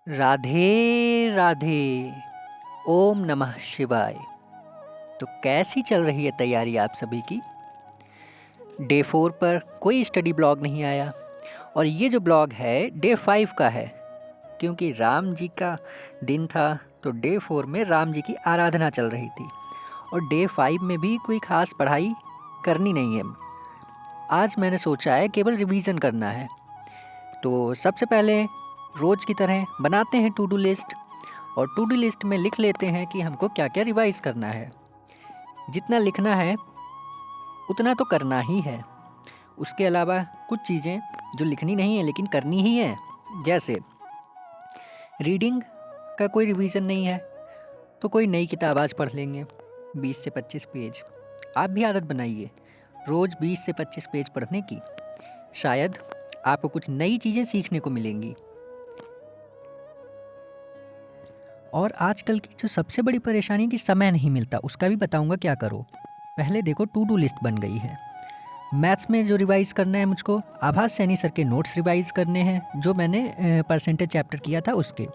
राधे राधे। ओम नमः शिवाय। तो कैसी चल रही है तैयारी आप सभी की? डे 4 पर कोई स्टडी ब्लॉग नहीं आया और ये जो ब्लॉग है डे 5 का है, क्योंकि राम जी का दिन था तो डे 4 में राम जी की आराधना चल रही थी और डे 5 में भी कोई ख़ास पढ़ाई करनी नहीं है। आज मैंने सोचा है केवल रिवीजन करना है। तो सबसे पहले रोज़ की तरह बनाते हैं टू डू लिस्ट और टू डू लिस्ट में लिख लेते हैं कि हमको क्या क्या रिवाइज़ करना है। जितना लिखना है उतना तो करना ही है। उसके अलावा कुछ चीज़ें जो लिखनी नहीं है लेकिन करनी ही है, जैसे रीडिंग का कोई रिवीजन नहीं है तो कोई नई किताब आज पढ़ लेंगे 20 से 25 पेज। आप भी आदत बनाइए रोज़ 20 से 25 पेज पढ़ने की, शायद आपको कुछ नई चीज़ें सीखने को मिलेंगी। और आजकल की जो सबसे बड़ी परेशानी है कि समय नहीं मिलता, उसका भी बताऊंगा क्या करो। पहले देखो टू डू लिस्ट बन गई है। मैथ्स में जो रिवाइज़ करना है मुझको, आभास सैनी सर के नोट्स रिवाइज़ करने हैं जो मैंने परसेंटेज चैप्टर किया था उसके,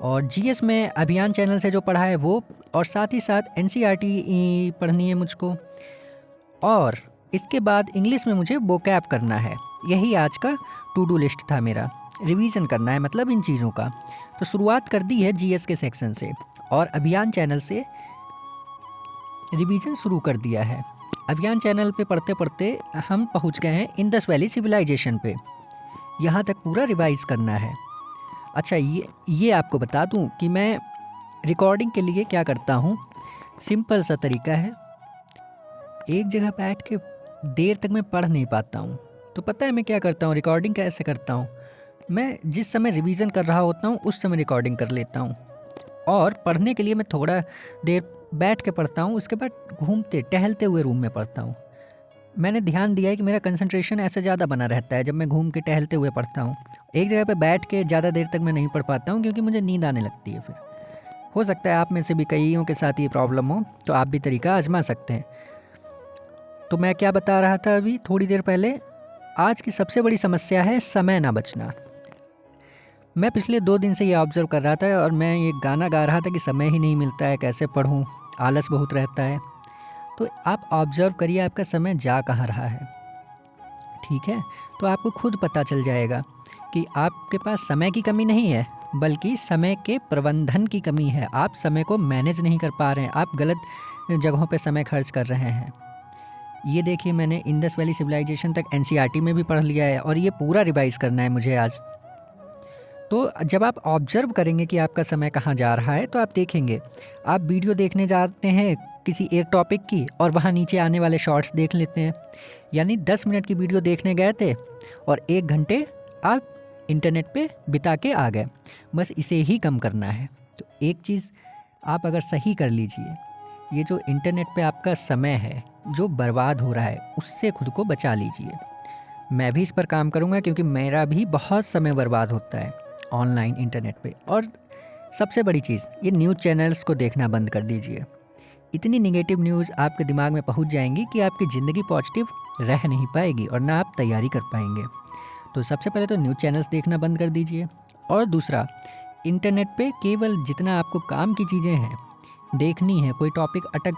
और जीएस में अभियान चैनल से जो पढ़ा है वो, और साथ ही साथ एनसीईआरटी पढ़नी है मुझको। और इसके बाद इंग्लिश में मुझे वोकैब करना है। यही आज का टू डू लिस्ट था मेरा। रिवीजन करना है मतलब इन चीज़ों का। तो शुरुआत कर दी है जीएस के सेक्शन से और अभियान चैनल से रिवीजन शुरू कर दिया है। अभियान चैनल पे पढ़ते पढ़ते हम पहुंच गए हैं इंडस वैली सिविलाइजेशन पे। यहाँ तक पूरा रिवाइज करना है। अच्छा, ये आपको बता दूं कि मैं रिकॉर्डिंग के लिए क्या करता हूँ। सिंपल सा तरीका है, एक जगह बैठ के देर तक मैं पढ़ नहीं पाता हूँ, तो पता है मैं क्या करता हूँ, रिकॉर्डिंग कैसे करता हूँ। मैं जिस समय रिवीजन कर रहा होता हूँ उस समय रिकॉर्डिंग कर लेता हूँ, और पढ़ने के लिए मैं थोड़ा देर बैठ के पढ़ता हूँ, उसके बाद घूमते टहलते हुए रूम में पढ़ता हूँ। मैंने ध्यान दिया है कि मेरा कंसंट्रेशन ऐसे ज़्यादा बना रहता है जब मैं घूम के टहलते हुए पढ़ता हूँ। एक जगह पे बैठ के ज़्यादा देर तक मैं नहीं पढ़ पाता हूँ क्योंकि मुझे नींद आने लगती है। फिर हो सकता है आप में से भी कईयों के साथ ये प्रॉब्लम हो, तो आप भी तरीका आजमा सकते हैं। तो मैं क्या बता रहा था अभी थोड़ी देर पहले, आज की सबसे बड़ी समस्या है समय ना बचना। मैं पिछले 2 दिन से ये ऑब्ज़र्व कर रहा था और मैं ये गाना गा रहा था कि समय ही नहीं मिलता है, कैसे पढूं, आलस बहुत रहता है। तो आप ऑब्ज़र्व करिए आपका समय जा कहाँ रहा है, ठीक है? तो आपको खुद पता चल जाएगा कि आपके पास समय की कमी नहीं है, बल्कि समय के प्रबंधन की कमी है। आप समय को मैनेज नहीं कर पा रहे हैं, आप गलत जगहों पे समय खर्च कर रहे हैं। ये देखिए, मैंने इंडस वैली सिविलाइजेशन तक एनसीईआरटी में भी पढ़ लिया है और ये पूरा रिवाइज़ करना है मुझे आज। तो जब आप ऑब्जर्व करेंगे कि आपका समय कहाँ जा रहा है, तो आप देखेंगे, आप वीडियो देखने जाते हैं किसी एक टॉपिक की और वहाँ नीचे आने वाले शॉर्ट्स देख लेते हैं। यानी 10 मिनट की वीडियो देखने गए थे और 1 घंटे आप इंटरनेट पे बिता के आ गए। बस इसे ही कम करना है। तो एक चीज़ आप अगर सही कर लीजिए, ये जो इंटरनेट पे आपका समय है जो बर्बाद हो रहा है, उससे खुद को बचा लीजिए। मैं भी इस पर काम करूँगा क्योंकि मेरा भी बहुत समय बर्बाद होता है ऑनलाइन इंटरनेट पे। और सबसे बड़ी चीज़, ये न्यूज़ चैनल्स को देखना बंद कर दीजिए। इतनी निगेटिव न्यूज़ आपके दिमाग में पहुंच जाएंगी कि आपकी ज़िंदगी पॉजिटिव रह नहीं पाएगी और ना आप तैयारी कर पाएंगे। तो सबसे पहले तो न्यूज़ चैनल्स देखना बंद कर दीजिए। और दूसरा, इंटरनेट पे केवल जितना आपको काम की चीज़ें हैं देखनी है, कोई टॉपिक अटक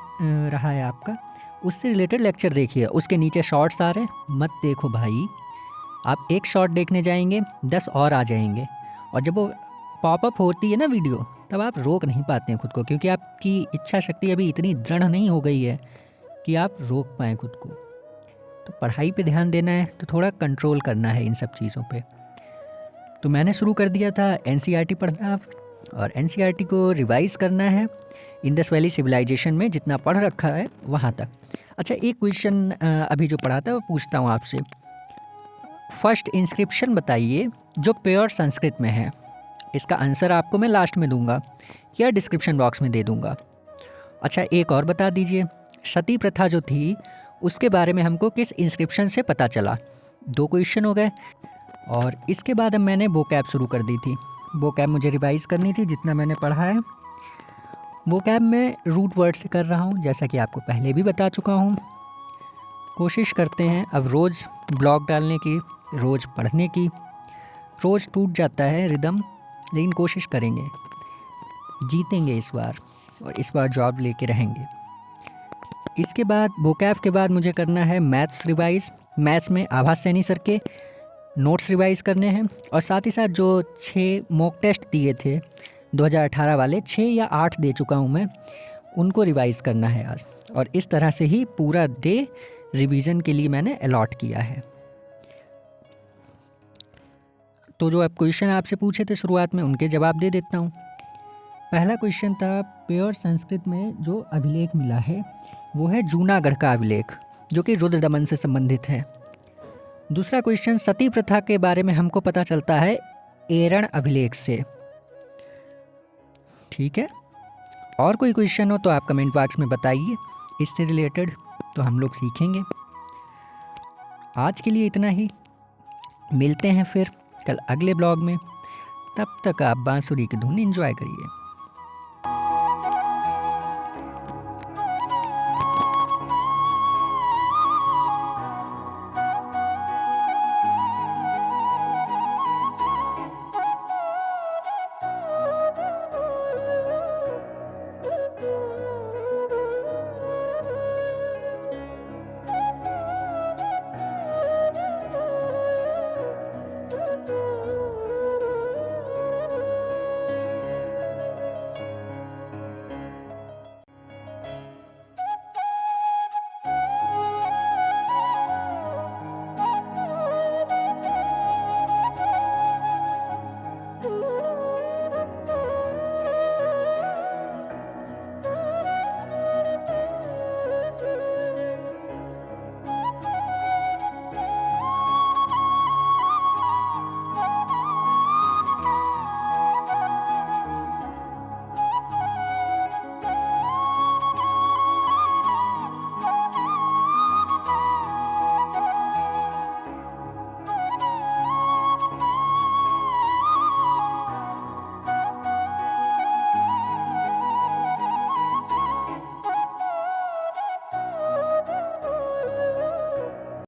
रहा है आपका, उससे रिलेटेड लेक्चर देखिए। उसके नीचे शॉर्ट्स आ रहे हैं, मत देखो भाई। आप एक शॉर्ट देखने जाएंगे 10 और आ जाएंगे, और जब वो पॉपअप होती है ना वीडियो, तब आप रोक नहीं पाते हैं खुद को, क्योंकि आपकी इच्छा शक्ति अभी इतनी दृढ़ नहीं हो गई है कि आप रोक पाएँ खुद को। तो पढ़ाई पे ध्यान देना है तो थोड़ा कंट्रोल करना है इन सब चीज़ों पे। तो मैंने शुरू कर दिया था एनसीईआरटी पढ़ना, और एनसीईआरटी को रिवाइज़ करना है इंडस वैली सिविलाइजेशन में जितना पढ़ रखा है वहाँ तक। अच्छा, एक क्वेश्चन अभी जो पढ़ा था वो पूछता हूँ आपसे। फर्स्ट इंस्क्रिप्शन बताइए जो प्योर संस्कृत में है। इसका आंसर आपको मैं लास्ट में दूंगा या डिस्क्रिप्शन बॉक्स में दे दूंगा। अच्छा, एक और बता दीजिए, सती प्रथा जो थी उसके बारे में हमको किस इंस्क्रिप्शन से पता चला। 2 क्वेश्चन हो गए। और इसके बाद अब मैंने वोकैब शुरू कर दी थी। वोकैब मुझे रिवाइज़ करनी थी जितना मैंने पढ़ा है। वोकैब में रूट वर्ड से कर रहा हूँ, जैसा कि आपको पहले भी बता चुका हूँ। कोशिश करते हैं अब रोज़ ब्लॉग डालने की, रोज़ पढ़ने की। रोज़ टूट जाता है रिदम, लेकिन कोशिश करेंगे, जीतेंगे इस बार और इस बार जॉब लेके रहेंगे। इसके बाद वोकैब के बाद मुझे करना है मैथ्स रिवाइज़। मैथ्स में आभास सैनी सर के नोट्स रिवाइज़ करने हैं और साथ ही साथ जो 6 मॉक टेस्ट दिए थे 2018 वाले, 6 या 8 दे चुका हूँ मैं, उनको रिवाइज़ करना है आज। और इस तरह से ही पूरा डे रिवीजन के लिए मैंने अलॉट किया है। तो जो अब क्वेश्चन आपसे पूछे थे शुरुआत में, उनके जवाब दे देता हूँ। पहला क्वेश्चन था प्योर संस्कृत में जो अभिलेख मिला है वो है जूनागढ़ का अभिलेख, जो कि रुद्र दमन से संबंधित है। दूसरा क्वेश्चन सती प्रथा के बारे में हमको पता चलता है एरण अभिलेख से। ठीक है, और कोई क्वेश्चन हो तो आप कमेंट बॉक्स में बताइए इससे रिलेटेड, तो हम लोग सीखेंगे। आज के लिए इतना ही, मिलते हैं फिर कल अगले ब्लॉग में। तब तक आप बांसुरी की धुन एंजॉय करिए।